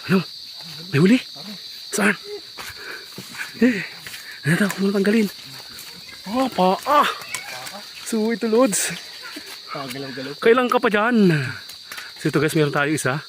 Ano? May huli? Saan? Ano daw? Kung tanggalin? So ito Lods. Galaw-galaw. Kailan ka pa dyan? So ito guys, meron tayo isa.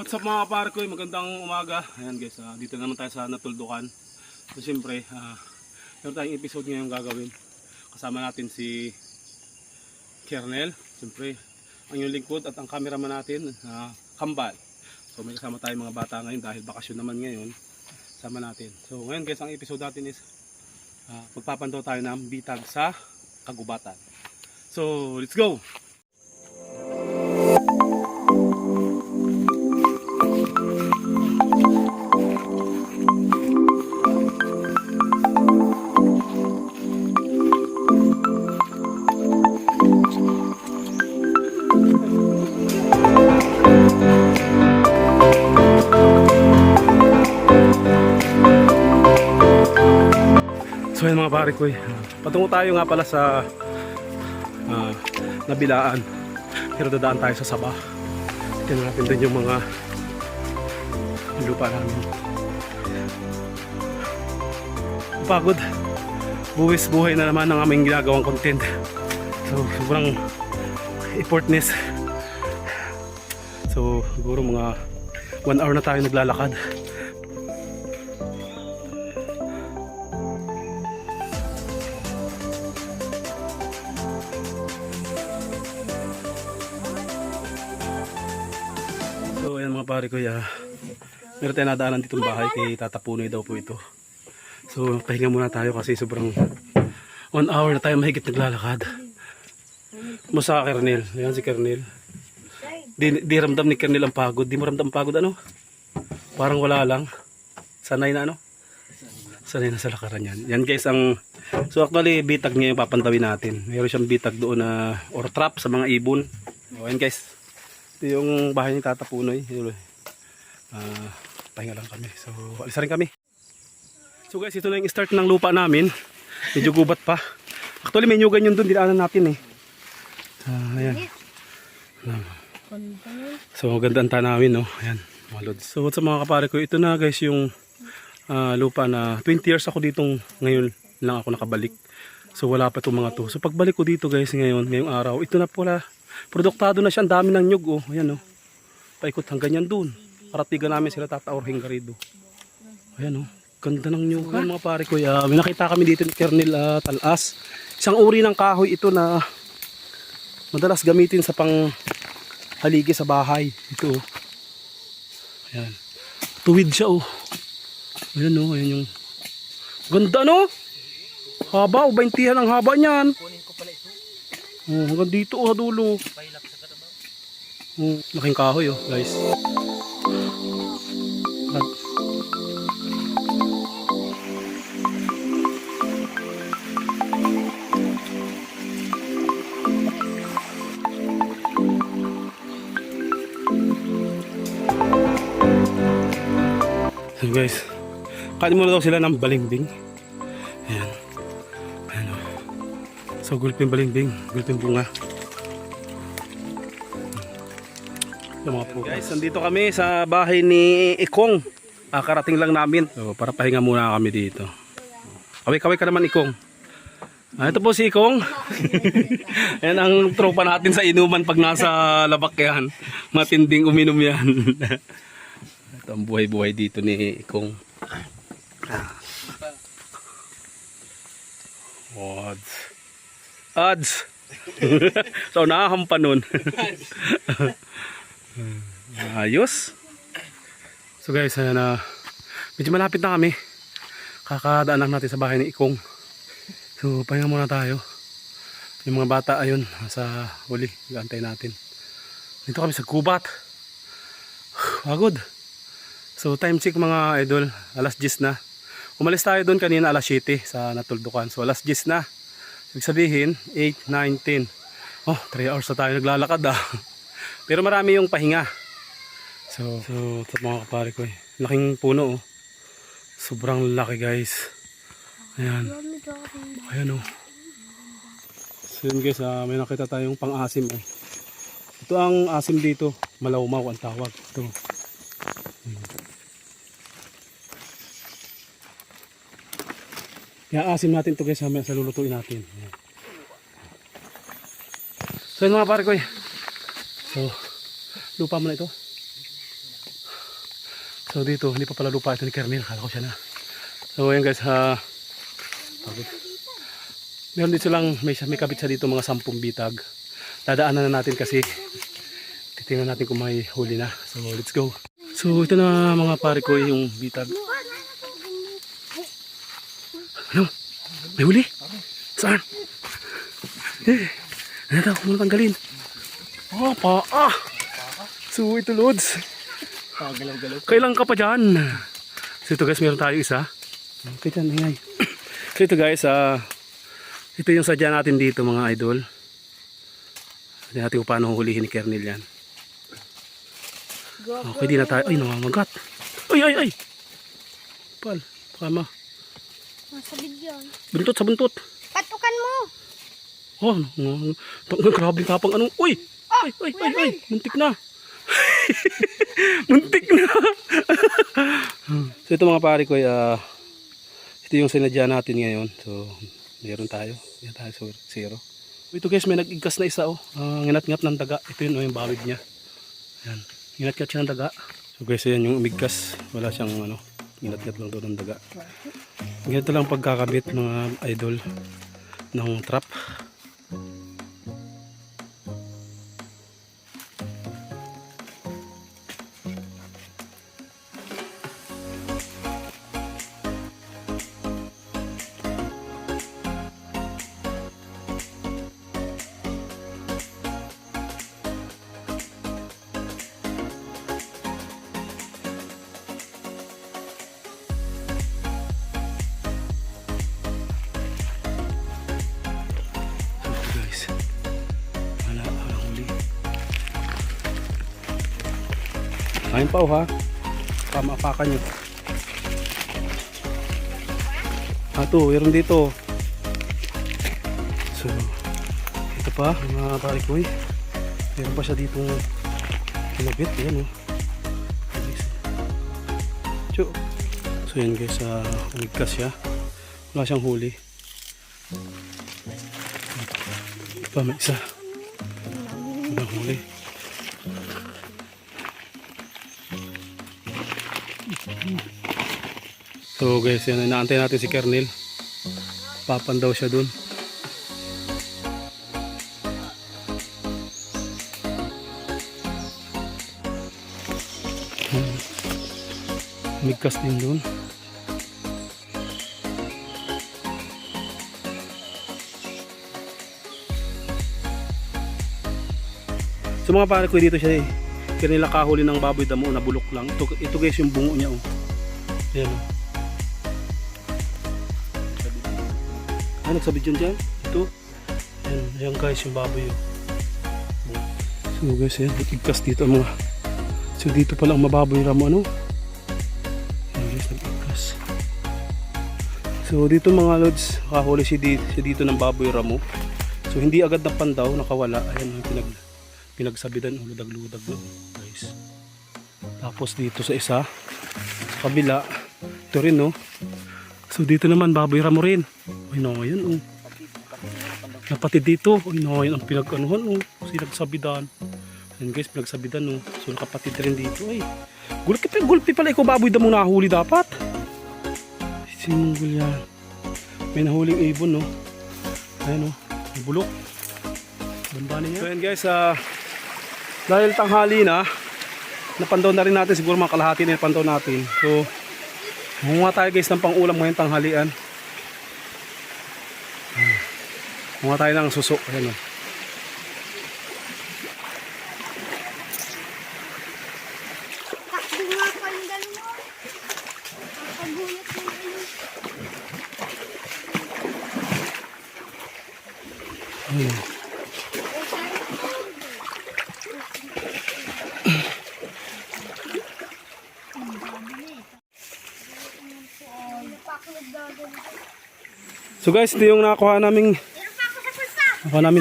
What's up mga kapare ko, magandang umaga. Ayan guys, dito naman tayo sa Natuldukan. So siyempre, meron tayong episode ngayon gagawin. Kasama natin si Kernel, siyempre ang yung lingkod at ang cameraman natin, Kambal. So may kasama tayong mga bata ngayon dahil bakasyon naman ngayon. Sama natin. So ngayon guys, ang episode natin is magpapandaw tayo ng bitag sa kagubatan. So let's go! So yun mga pare ko, patungo tayo nga pala sa Nabilaan, pero dadaan tayo sa Saba. Tingnan natin din yung mga lupa namin. Pagod, buwis buhay na naman ang aming ginagawang content. So sobrang effortness. So siguro mga 1 hour na tayo naglalakad. So ayan mga pare ko, meron tayo nadaanan ditong bahay kay Tata Punoy daw po ito. So pahinga muna tayo kasi sobrang 1 hour na tayo mahigit naglalakad. Musta ka Kernel? Ayan si Kernel. Di ramdam ni Kernel ang pagod. Di mo ramdam ang pagod ano? Parang wala lang. Sanay na ano? Sanay na sa lakaran yan. Yan guys ang... So actually bitag niya yung papantawin natin. Meron siyang bitag doon na or trap sa mga ibon. O yan guys. Ito yung bahay ni Tata Punoy. Pahinga lang kami. So alisa rin kami. So guys, ito na yung start ng lupa namin. Medyo gubat pa. Actually may nyugan yun doon. Dinaanan natin eh. Ayan. So maganda ang tanawin no. Ayan mga lods. So sa mga kapare ko, ito na guys yung lupa na 20 years ako ditong ngayon lang ako nakabalik. So wala pa itong mga to. So pagbalik ko dito guys ngayong araw, ito na pala. Produktado na siya, ang dami ng nyug oh. Ayan oh. Paikot hanggang yan doon. Paratigan namin sila Tata Orhing Garrido. Ayan oh. Ganda ng nyug. Ayan mga pare ko, may nakita kami dito ni Kernel talas. Isang uri ng kahoy ito na madalas gamitin sa pang haligi sa bahay. Ito oh. Ayan. Tuwid siya oh. Ayan oh, ayan yung ganda no? Haba oh, 20 ang haba niyan. Oh, hanggang dito oh, dulo. Oh, laking kahoy oh, guys. So guys, kain muna daw sila ng balimbing. Ayan. Ayan oh. So gulping balimbing, gulping bunga. Yung mga po. Guys, nandito kami sa bahay ni Ikong. Karating lang namin. So para pahinga muna kami dito. Kaway-kaway ka naman Ikong. Ito po si Ikong. Ayan ang tropa natin sa inuman pag nasa labak yan. Matinding uminom yan. Ito ang buhay-buhay dito ni Ikong. Odds. So nakahampa nun. Ayos. So guys, ayan, medyo malapit na kami. Kakadaan lang natin sa bahay ni Ikong. So pahinga muna tayo. Yung mga bata ayun sa huli, gantay natin. Dito kami sa gubat. Pagod. So time check mga idol, alas 10 na. Umalis tayo doon kanina alas 7 sa Natuldukan. So alas 10 na. Ibig sabihin, 8, 9, 10. Oh, 3 hours na tayo naglalakad ah. Pero marami yung pahinga. So ito mga kapare ko eh. Laking puno oh. Sobrang laki guys. Ayan. Ayan oh. So yun guys, may nakita tayong pang-asim eh. Ito ang asim dito. Malawmaw ang tawag. Ito. Asim natin ito guys sa lulutuin natin. Ayan. So yun mga pare ko eh. So lupa mo na ito. So dito hindi pa pala lupa ito ni Kernel. Kala ko siya na. So ayan guys meron dito lang may kabit siya dito mga 10 bitag. Dadaanan na natin kasi titingnan natin kung may huli na. So let's go. So ito na mga pare ko yung bitag. Ano? May huli? Saan? Ano daw? Kung tanggalin? Oh, paa! So ito loads. Kailan ka pa dyan? So ito guys, meron tayo isa. Okay dyan, ingay. So ito guys, ito yung sadya natin dito mga idol. Hindi natin kung paano hulihin ni Kernel yan. Okay, di na tayo. Ay, nangangagat. Ay! Pal, kama. Nasa bigyan. Buntot sa buntot. Patukan mo. Oh, grabe tapang ano. Uy! Ay! Muntik na. Muntik na. So ito mga pare ko, ito yung sinadya natin ngayon. So, meron tayo. Yan tayo, zero. Ito guys, may nag-igkas na isa oh. Nginat-ngat ng daga. Ito yun oh, yung bawid niya. Yan. Nginat-ngat siya ng daga. So guys, yan yung umigkas. Wala siyang ano. Nginat-ngat lang doon ng daga. Ganito lang pagkakabit mga idol ng trap. Kain pa ha. Pamapakan nyo. Ito, meron dito. So, ito pa, mga pare ko eh. Meron pa siya dito kinabit. Ayan oh. So yan guys, umigkas siya. Wala siyang huli. Ito pa, may isa. Walang huli. So guys, yan, inaantay natin si Kernel. Papan daw siya dun. Migkas din dun. So mga pare ko, dito siya eh. Kernel nakahuli ng baboy damo na bulok lang. Ito guys yung bungo niya oh. Ayan oh. Nagsabit yun dyan. Ito. Ayan guys yung baboy oh. So guys ayan, nag-igkas dito mga. So dito pala ang mababoy ramo ano. Ayan guys, nag-igkas. So dito mga lods, nakahuli si dito ng baboy ramo. So hindi agad na pandaw, nakawala. Ayan, pinagsabitan, ludag-ludag doon guys. Tapos dito sa isa, sa kabila, ito rin no. So dito naman baboy ramo rin. Ay no, yan oh. Napatid dito. Ay no, yan ang pinag-anuhan oh. Sinagsabidan. Ayan guys, pinagsabidan oh. So nakapatid rin dito ay. Gulpi pala ikaw baboy da mo nahuli dapat. Single yan. May nahuling ibon no. Ayan oh, may bulok. Bandanin niya. So ayan guys, dahil tanghali na, napandaw na rin natin siguro mga kalahati na napandaw natin. So munga tayo guys ng pang-ulam ngayong tanghalian. Munga tayo ng suso. Ayan o. Ayun. So guys, ito yung nakuha naming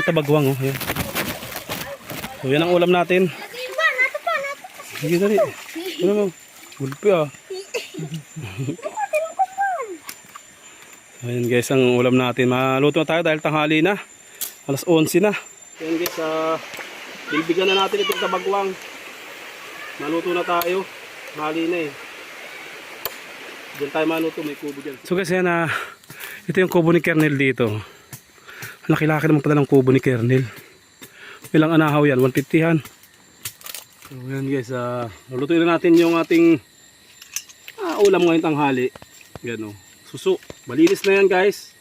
tabagwang. Oh. Ayan. So yan ang ulam natin. Sige dali. Ano mo? Gulpi ah. Ayan guys, ang ulam natin. Maluto na tayo dahil tanghali na. Alas 11 na. Ayan guys, bilbigan na natin itong tabagwang. Maluto na tayo. Tanghali na eh. Diyan tayo maluto, may kubo dyan. So guys, yan ito yung kubo ni Kernel dito. Laki-laki naman pala ng kubo ni Kernel. Ilang anahaw yan? 150-han. So yan guys, lulutuin na natin yung ating ulam ngayong tanghali. Yan o, suso. Malinis na yan guys.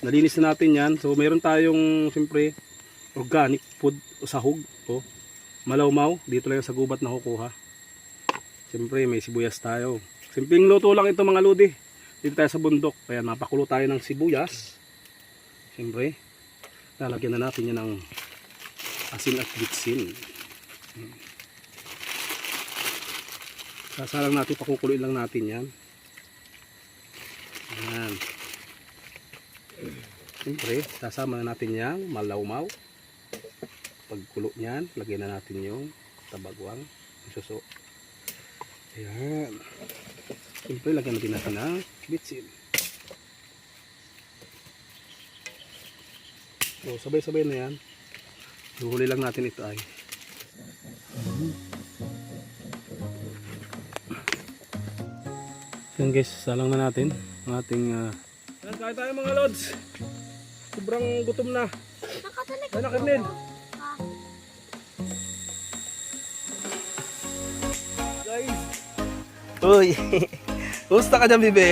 Nalinis na natin yan. So mayroon tayong siyempre organic food o sahog. O, malawmaw. Dito lang sa gubat na kukuha. Siyempre may sibuyas tayo. Simpleng luto lang ito mga lodi. Dito tayo sa bundok. Kaya napakulo tayo ng sibuyas. Siyempre, lalagyan na natin yan ng asin at bitsin. Sasalang natin, pakukuloyin lang natin yan. Ayan. Siyempre, sasama na natin yan, malawmaw. Pagkulo niyan, lagyan na natin yung tabagwang, suso. Ayan. Siyempre, lagyan natin ng bitsin. So, sabay-sabay na yan. Huhuli lang natin ito ay. Yan guys, salang na natin ang ating kain tayo mga lods. Sobrang gutom na. Ano Kernel? Guys. Uy. Kumusta ka dyan, Bibe?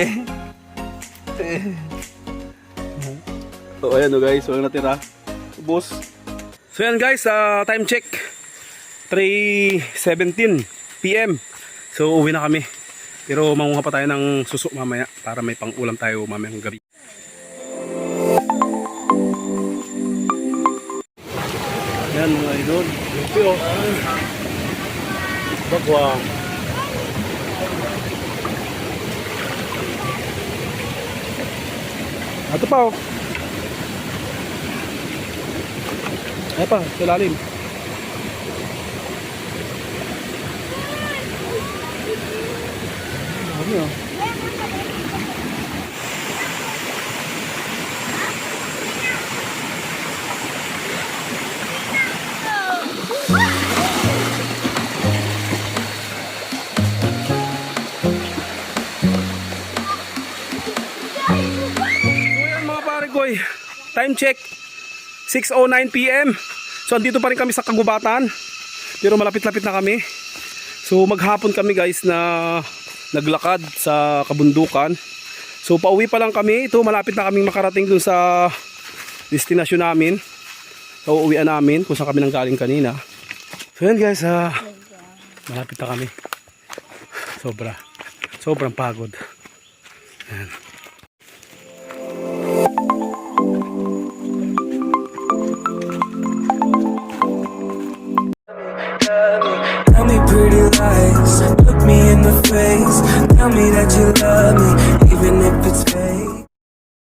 So ayan o guys, walang natira. Ubos. So yan guys, time check 3:17 PM. So uwi na kami. Pero manguha pa tayo ng suso mamaya para may pang-ulam tayo mamayang gabi. Yan mga idol. Lupi o. Bagwang. Ito pa o. Ay pa, sa lalim. Dami oh. So yan mga pare koy, time check 6:09 PM. So andito pa rin kami sa kagubatan. Pero malapit-lapit na kami. So maghapon kami guys na naglakad sa kabundukan. So pauwi pa lang kami. Ito malapit na kaming makarating dun sa destinasyon namin. So uuwian namin kung saan kami nanggaling kanina. So yan guys, malapit na kami. Sobrang pagod. Yan.